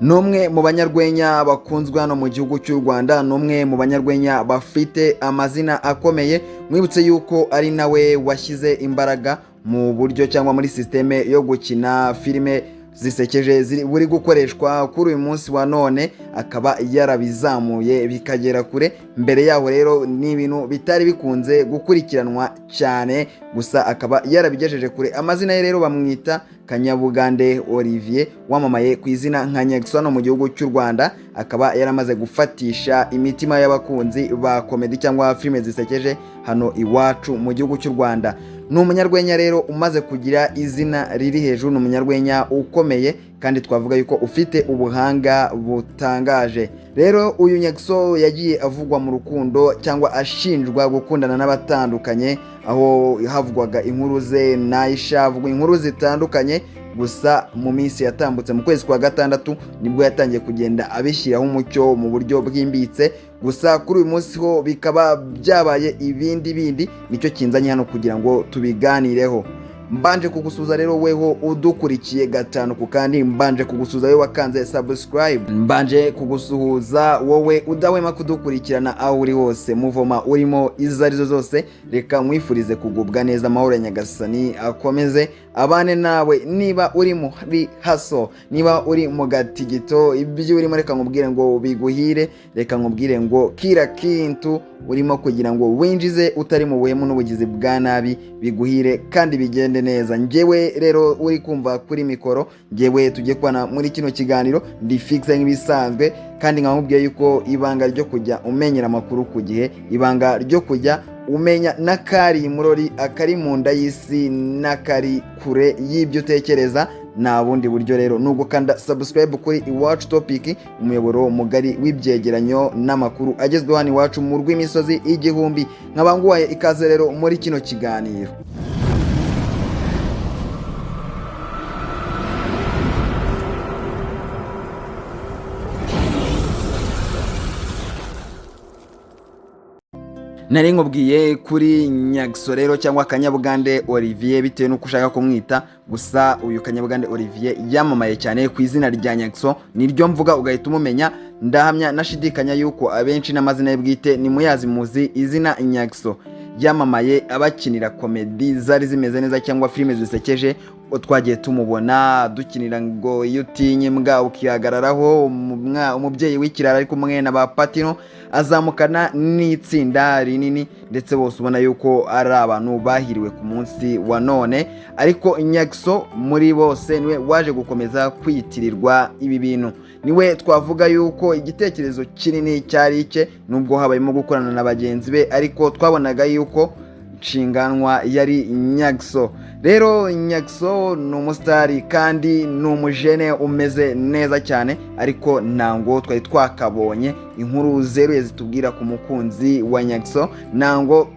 Numwe mu banyarwenya bakunzwe hano mu gihugu cy'u Rwanda, numwe mu banyarwenya bafite amazina akomeye. Mwibutse yuko ari nawe washyize imbaraga mu buryo cyangwa muri systeme yo gukina filime zisekeje buri gukoreshwa kuri uyu munsi wa none, akaba yarabizamuye bikagera kure. Mbere yaho rero ni ibintu bitari bikunze gukurikiranwa cyane, gusa akaba yarabigejeje kure. Amazina ye rero bamwita Kanyabugande Olivier, wamamaye ku izina nka Nyexo mu gihugu cy'u Rwanda. Akaba yaramaze gufatisha imitima y'abakunzi ba komedi cyangwa filime zisekeje hano iwacu mu gihugu cy'u Rwanda. Ni umunyarwenya rero umaze kugira izina riri hejuru, ni umunyarwenya ukomeye kandi twavuga yuko ufite ubuhanga butangaje. Rero uyu Nyexo yagiye avugwa mu rukundo cyangwa ashinjwa gukundana n'abatandukanye, aho havugwaga inkuru ze na Aisha, havugwa inkuru zitandukanye. Gusa mu minsi yatambutse mu kwezi kwa gatandatu nibwo yatangiye kugenda abishyiraho umucyo mu buryo bwimbitse. Gusa kuri uyu munsi ho bikaba byabaye ibindi, nicyo kinzanye hano kugira ngo tubiganireho. Mbanje kugusuza rero weho udukurikiye gatanu ku kandi, mbanje kugusuza wewe wakanze subscribe, mbanje kugusuhuza wowe udahwema kudukurikirana aho uri hose muvoma urimo izo arizo zose. Reka mwifurize kugubwa neza, amahoro ya Nyagasani akomeze abane nawe. Niba uri muri haso, niba uri mu gatigito, ibyo urimo reka nkubwire ngo biguhire, reka nkubwire ngo kira kintu urimo kugira ngo winjize utari mu buhemu n'ubugizi bwa nabi biguhire kandi bigende neza. Njyewe rero uri kumva kuri mikoro, njyewe tujye kwana muri kino kiganiro ndi fixe nk'ibisanzwe, kandi nkakubwiye yuko ibanga ryo kujya umenyera amakuru ku gihe, ibanga ryo kujya umenya n'akari murori akari mu nda y'isi n'akari kure y'ibyo utekereza, nta bundi buryo rero nubwo kanda subscribe kuri Iwacu Topic, umuyoboro mugari w'ibyegeranyo n'amakuru agezweho hano iwacu mu rw'imisozi igihumbi. Nkabanguwaye ikaze rero muri kino kiganiro. Nari nkubwiye kuri Nyexo rero cyangwa Kanyabugande Olivier bitewe nuko ushaka kumwita, gusa uyu Kanyabugande Olivier yamamaye cyane ku izina rya Nyexo, niryo mvuga ugahita umumenya. Ndahamya nashidikanya yuko abenshi n'amazina ye bwite ni muyazi muzi izina Nyexo. Yamamaye abakinira komedi zari zimeze neza cyangwa filime zisekeje, twagiye tumubona dukinira ngo iyo utinye mbwa ukihagararaho, umubyeyi w'ikirara ari kumwe na ba Patino, azamukana n'itsinda rinini ndetse bose ubona yuko ari abantu bahiriwe ku munsi wa none. Ariko Nyexo muri bose niwe waje gukomeza kwitirirwa ibi bintu, niwe twavuga yuko igitekerezo kinini cyari cye, nubwo habayemo gukorana na bagenzi be, ariko twabonaga yuko nshinganwa yari Nyexo. Rero Nyexo ni umusitari kandi ni umujene umeze neza cyane, ariko ntango twari twakabonye inkuru zeruye zitubwira ku mukunzi wa Nyexo, ntango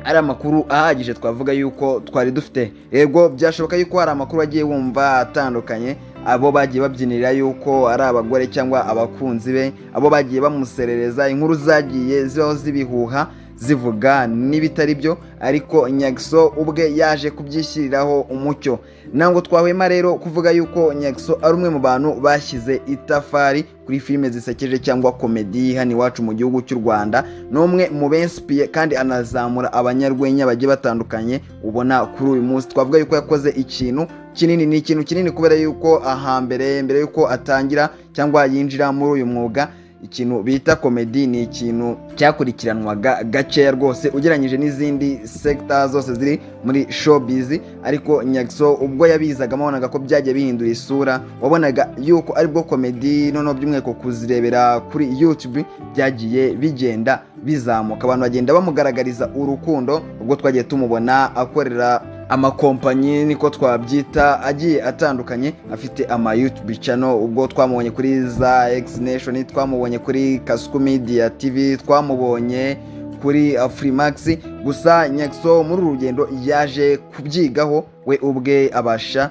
ari amakuru ahagije twavuga yuko twari dufite. Yego byashoboka yuko hari amakuru agiye wumva atandukanye, abo bagiye babyinira yuko ari abagore cyangwa abakunzi be, abo bagiye bamuserereza, inkuru zagiye zibaho zibihuha zivuga n'ibitari byo, ariko Nyexo ubwe yaje kubyishyiriraho umucyo. Nango twahwema rero kuvuga yuko Nyexo ari umwe mu bantu bashyize itafari kuri filime zisekeje cyangwa komedi hano iwacu mu gihugu cy'u Rwanda. Ni umwe mu bensipiye kandi anazamura abanyarwenya bagiye batandukanye. Ubona kuri uyu munsi twavuga yuko yakoze ikintu kinini, ni ikintu kinini kubera yuko mbere yuko atangira cyangwa yinjira muri uyu mwuga, ikintu bita komedi ni ikintu cyakurikiranwaga gakeya rwose ugereranyije n'izindi sector zose ziri muri showbiz. Ariko Nyexo ubwo yabizagamo wabonaga ko byagiye bihindura isura, wabonaga yuko aribwo komedi noneho by'umweko kuzirebera kuri YouTube byagiye bigenda bizamuka, abantu bagenda bamugaragariza urukundo. Ubwo twagiye tumubona akorera amakompanyi niko twabyita agiye atandukanye, afite ama YouTube channel. Ubwo twamubonye kuri za X Nation, twamubonye kuri Kasuku Media TV, twamubonye kuri Afrimax. Gusa Nyexo muri urugendo yaje kubyigaho we ubwe abasha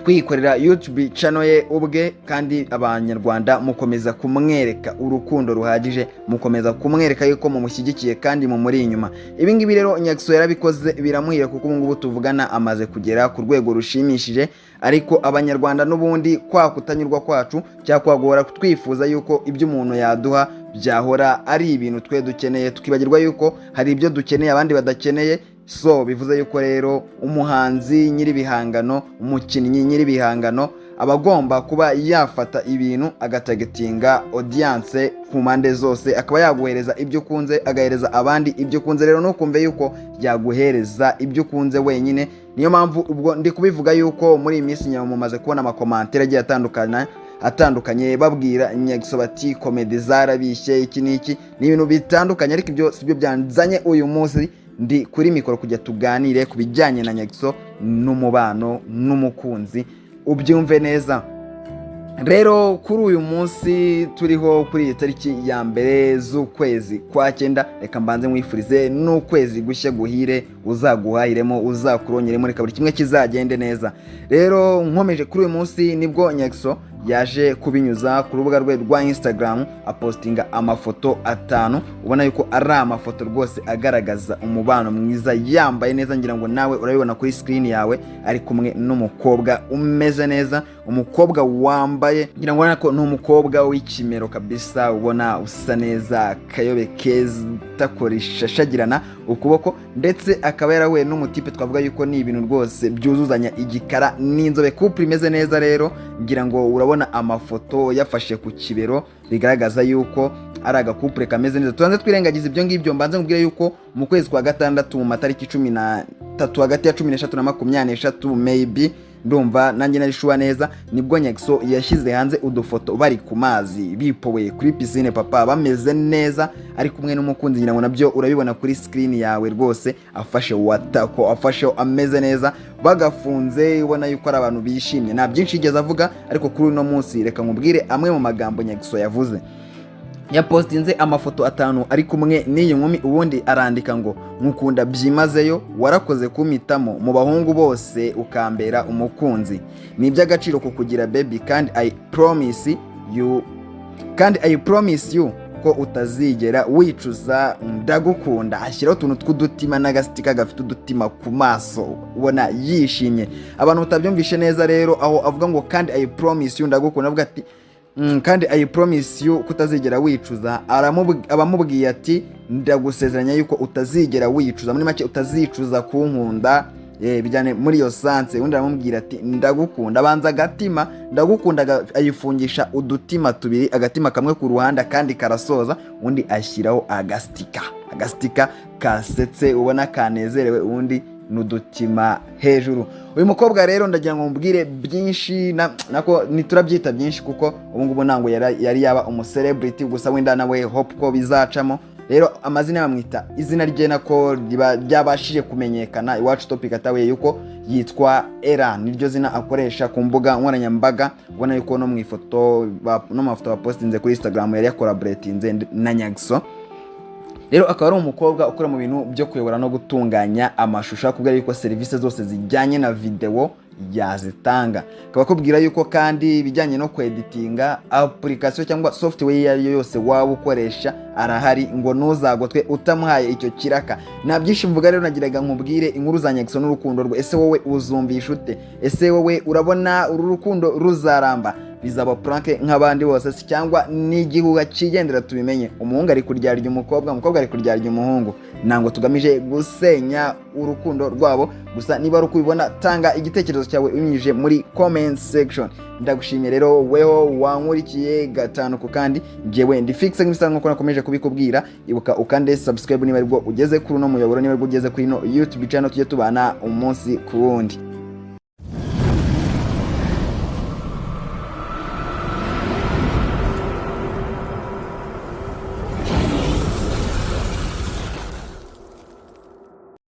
kwikorera YouTube channel ye ubwe, kandi abanyarwanda mukomeza kumwereka urukundo ruhagije, mukomeza kumwereka yuko mumushyigikiye kandi mumuri inyuma. Ibi ngibi rero Nyakso yarabikoze biramuhira, kuko ubu ngubu tuvugana amaze kugera ku rwego rushimishije, ariko abanyarwanda n'ubundi kwa kutanyurwa kwacu cyakwagora twifuza yuko ibyo umuntu yaduha byahora ari ibintu twe dukeneye, tukibagirwa yuko hari ibyo dukeneye abandi badakeneye. So bivuze yuko rero umuhanzi nyir'ibihangano, umukinnyi nyir'ibihangano abagomba kuba yafata ibintu agatagetinga audience ku mpande zose, akaba yaguhereza ibyo ukunze, agahereza abandi ibyo ukunze. Rero nukumve yuko yaguhereza ibyo ukunze wenyine. Niyo mpamvu ubwo ndi kubivuga yuko muri iyi minsi nyuma mumaze kubona amakomantere agiye atandukanye babwira Nyakso bati komedi zarabishye iki n'iki, ni ibintu bitandukanye, ariko ibyo sibyo byanzanye uyu munsi. Ndi kuri mikoro kujya tuganire ku bijyanye na Nyakso n'umubano n'umukunzi, ubyumve neza. Rero kuri uyu munsi turiho kuri iyi tariki ya mbere z'ukwezi kwa 9, reka mbanze mwifurize n'ukwezi gushya guhire, uzaguhahiremo, uzakurongeremo, reka buri kimwe kizagende neza. Rero nkomeje kuri uyu munsi nibwo Nyakso yaje kubinyuza ku rubuga rwe rwa Instagram, apostinga amafoto 5, ubona yuko ari amafoto rwose agaragaza umubano mwiza, yambaye neza. Ngira ngo nawe urabibona kuri screen yawe, ari kumwe n'umukobwa umeze neza, umukobwa wambaye, ngira ngo nako n'umukobwa w'ikimero kabisa, ubona usa neza, kayobe keza takorishashagirana ukuboko, ndetse akaba yarahuye n'umutipe twavuga yuko ni ibintu rwose byuzuzanya igikara n'inzobe, couple imeze neza. Rero ngira ngo urabona amafoto yafashe ku kibero, bigaragaza yuko ari agakupure kameze neza. Tubanze twirengagiza ibyo ngibyo, mbanze nkubwire yuko mu kwezi kwa 6 mu matariki 13 hagati ya 13 na 23 maybe, ndumva nanjye narishuwa neza, nibwo Nyakso yashyize hanze udufoto bari ku mazi, bipowe kuri piscine papa, bameze neza, ari kumwe n'umukunzi. Ngira ngo nabyo urabibona kuri screen yawe rwose, afashe watako, afashe ameze neza, bagafunze, ubona yuko ari abantu bishimye. Nta byinshi yigeze avuga, ariko kuri uno munsi reka nkubwire amwe mu magambo Nyakso yavuze. Yapostinze amafoto 5 ari kumwe n'iyi nkumi, ubundi arandika ngo nkukunda byimazeyo, warakoze kumitamo mu bahungu bose ukambera umukunzi, ni iby'agaciro kukugira baby, kandi I promise you ko utazigera wicuza, ndagukunda. Ashyiraho utuntu tw'udutima n'agastika gafite udutima ku maso, ubona yishimye. Abantu batabyumvishe neza rero, aho avuga ngo kandi I promise you ndagukunda, avuga ati kandi I promise you kutazigera wicuza, abamubwiye ati ndagusezeranya yuko utazigera wicuza, muri make utazicuza kunkunda, bijyane muri iyo sanse. Undi aramubwira ati ndagukunda, abanza agatima ndagukunda ayifungisha udutima 2, agatima kamwe ku ruhande kandi karasoza, undi ashyiraho agastika kasetse, ubona kanezerewe, undi nudutima hejuru. Uyu mukobwa rero ndagira ngo mbwire byinshi, nako niturabyita byinshi, kuko ubu ngubu ntango yari yaba umucelebrity, gusa wenda nawe hope ko bizacamo. Rero amazina bamwita izina rye nako ryabashije kumenyekana iwacu topic atawe yuko yitwa Era, niryo zina akoresha ku mbuga nkoranyambaga. Ubona yuko no mu ifoto no mafoto bapostinze kuri Instagram yari collaboratinze na Nyakso. Rero akaba ari umukobwa ukora mu bintu byo kuyobora no gutunganya amashusho, akubwira yuko serivisi zose zijyanye na video yazitanga. Akaba akubwira yuko kandi bijyanye no kweditinga application cyangwa software yari yose waba ukoresha arahari, ngo ntuzagotwe utamuhaye icyo kiraka. Nta byinshi mvuga rero, nagiraga nkubwire inkuru za Nyakso n'urukundo rwe. Ese wowe uzumvisha ute? Ese wowe urabona uru rukundo ruzaramba? Bizaba prank nk'abandi bose, cyangwa n'igihuha kigendera tubimenye? Umuhungu ari kuryarya umukobwa, umukobwa ari kuryarya umuhungu, nango tugamije gusenya urukundo rwabo. Gusa niba ari ukubibona, tanga igitekerezo cyawe unyujije muri comment section. Ndagushimiye rero weho wankurikiye 5 ku kandi, jewe ndi fixe nk'ibisanzwe nko nakomeje kubikubwira. Ibuka ukande subscribe niba aribwo ugeze kuri no muyoboro, niba aribwo ugeze kuri no YouTube channel, tujye tubana umunsi ku wundi.